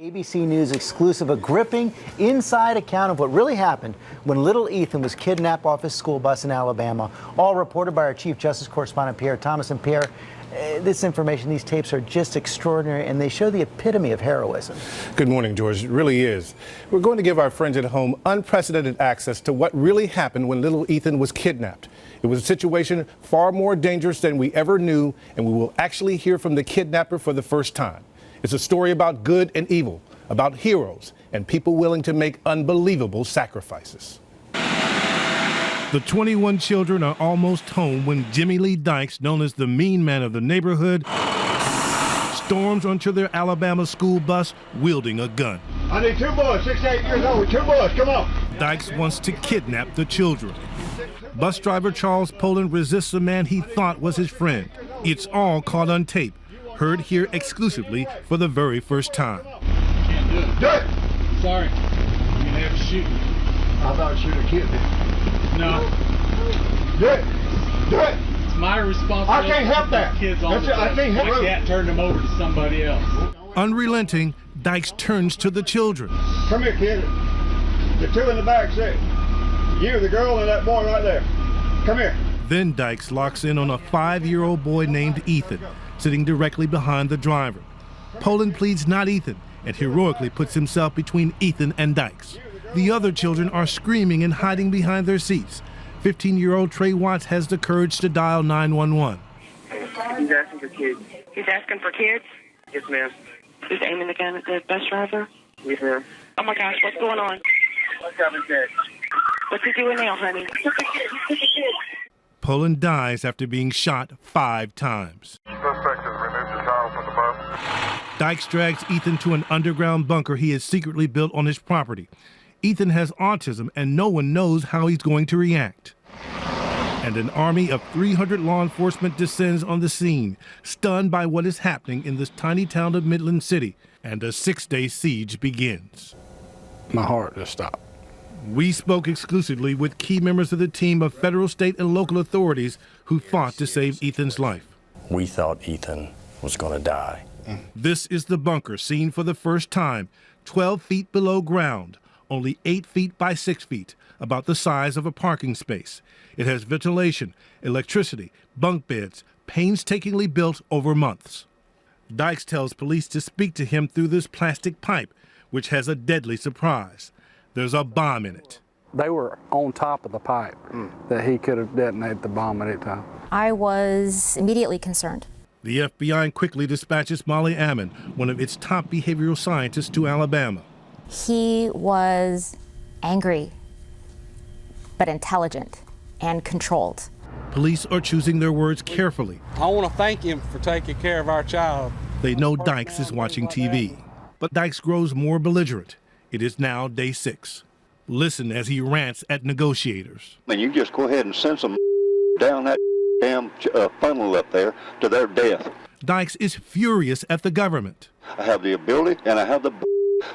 ABC News exclusive, a gripping inside account of what really happened when little Ethan was kidnapped off his school bus in Alabama. All reported by our Chief Justice Correspondent Pierre Thomas. And Pierre, this information, these tapes are just extraordinary, and they show the epitome of heroism. Good morning, George. It really is. We're going to give our friends at home unprecedented access to what really happened when little Ethan was kidnapped. It was a situation far more dangerous than we ever knew, and we will actually hear from the kidnapper for the first time. It's a story about good and evil, about heroes and people willing to make unbelievable sacrifices. The 21 children are almost home when Jimmy Lee Dykes, known as the mean man of the neighborhood, storms onto their Alabama school bus wielding a gun. I need 2 boys, 6 to 8 years old, 2 boys, come on. Dykes wants to kidnap the children. Bus driver Charles Poland resists the man he thought was his friend. It's all caught on tape, heard here exclusively for the very first time. Can't do it. Do it! Sorry. You're gonna have to shoot me. I thought you would have killed me. No. Do it! Do it! It's my responsibility. I can't help that. Kids on That's the it. I can't help I it. can't turn them over to somebody else. Unrelenting, Dykes turns to the children. Come here, kid. The 2 in the back seat. You, the girl, and that boy right there. Come here. Then Dykes locks in on a 5-year-old boy named Ethan, sitting directly behind the driver. Poland pleads not Ethan and heroically puts himself between Ethan and Dykes. The other children are screaming and hiding behind their seats. 15-year-old Trey Watts has the courage to dial 911. He's asking for kids. He's asking for kids? Yes, ma'am. He's aiming the gun at the bus driver? Yes, ma'am. Oh my gosh, what's going on? What's happening, Dad? What's he doing now, honey? Poland dies after being shot 5 times. Suspect has removed the child from the bus. Dykes drags Ethan to an underground bunker he has secretly built on his property. Ethan has autism and no one knows how he's going to react. And an army of 300 law enforcement descends on the scene, stunned by what is happening in this tiny town of Midland City, and a 6-day siege begins. My heart just stopped. We spoke exclusively with key members of the team of federal, state, and local authorities who fought to save Ethan's life. We thought Ethan was going to die. This is the bunker seen for the first time, 12 feet below ground, only 8 feet by 6 feet, about the size of a parking space. It has ventilation, electricity, bunk beds, painstakingly built over months. Dykes tells police to speak to him through this plastic pipe, which has a deadly surprise. There's a bomb in it. They were on top of the pipe that he could have detonated the bomb at any time. I was immediately concerned. The FBI quickly dispatches Molly Ammon, one of its top behavioral scientists, to Alabama. He was angry, but intelligent and controlled. Police are choosing their words carefully. I want to thank him for taking care of our child. They know Dykes is watching TV. But Dykes grows more belligerent. It is now day 6. Listen as he rants at negotiators. And you just go ahead and send some down that damn funnel up there to their death. Dykes is furious at the government. I have the ability and I have the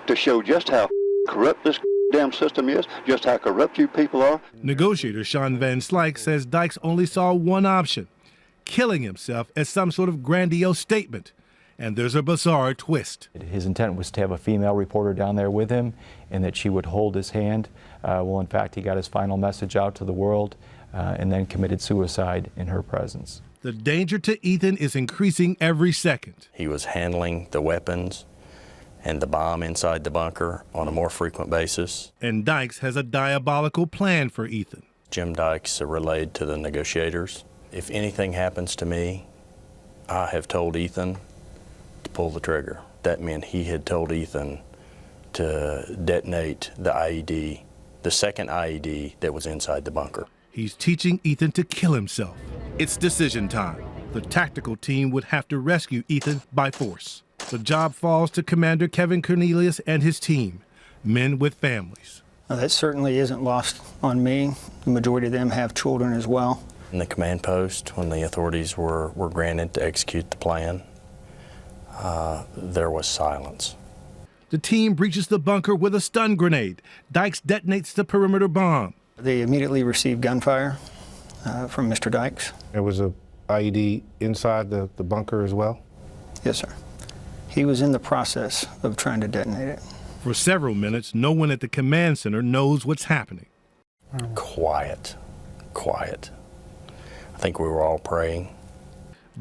to show just how corrupt this damn system is, just how corrupt you people are. Negotiator Sean Van Slyke says Dykes only saw one option, killing himself as some sort of grandiose statement. And there's a bizarre twist. His intent was to have a female reporter down there with him and that she would hold his hand. Well, in fact, he got his final message out to the world and then committed suicide in her presence. The danger to Ethan is increasing every second. He was handling the weapons and the bomb inside the bunker on a more frequent basis. And Dykes has a diabolical plan for Ethan. Jim Dykes relayed to the negotiators, if anything happens to me, I have told Ethan to pull the trigger. That meant he had told Ethan to detonate the IED, the second IED that was inside the bunker. He's teaching Ethan to kill himself. It's decision time. The tactical team would have to rescue Ethan by force. The job falls to Commander Kevin Cornelius and his team, men with families. That certainly isn't lost on me. The majority of them have children as well. In the command post, when the authorities were granted to execute the plan, there was silence. The team breaches the bunker with a stun grenade. Dykes detonates the perimeter bomb. They immediately received gunfire from Mr. Dykes. There was a IED inside the bunker as well? Yes, sir. He was in the process of trying to detonate it. For several minutes, no one at the command center knows what's happening. Quiet. Quiet. I think we were all praying.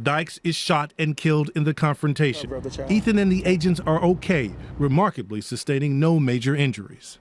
Dykes is shot and killed in the confrontation. Ethan and the agents are okay, remarkably sustaining no major injuries.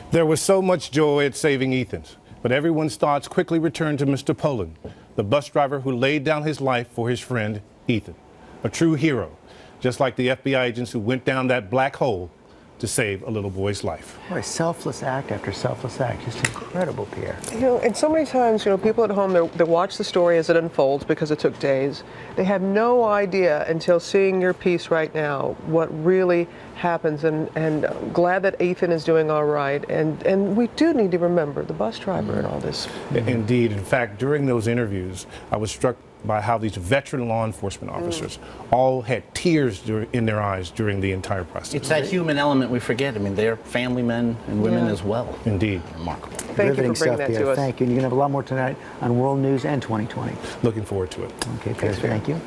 There was so much joy at saving Ethan, but everyone's thoughts quickly returned to Mr. Poland, the bus driver who laid down his life for his friend Ethan. A true hero, just like the FBI agents who went down that black hole to save a little boy's life. What a selfless act after selfless act. Just incredible, Pierre. You know, and so many times, you know, people at home, they watch the story as it unfolds because it took days. They have no idea until seeing your piece right now what really happens. And I'm glad that Ethan is doing all right. And we do need to remember the bus driver and all this. Indeed. In fact, during those interviews, I was struck by how these veteran law enforcement officers all had tears in their eyes during the entire process. It's that human element we forget. I mean, they're family men and women as well. Indeed. Remarkable. Thank you for bringing that to us. Thank you. And you're going to have a lot more tonight on World News and 2020. Looking forward to it. Okay, Pierre, thank you.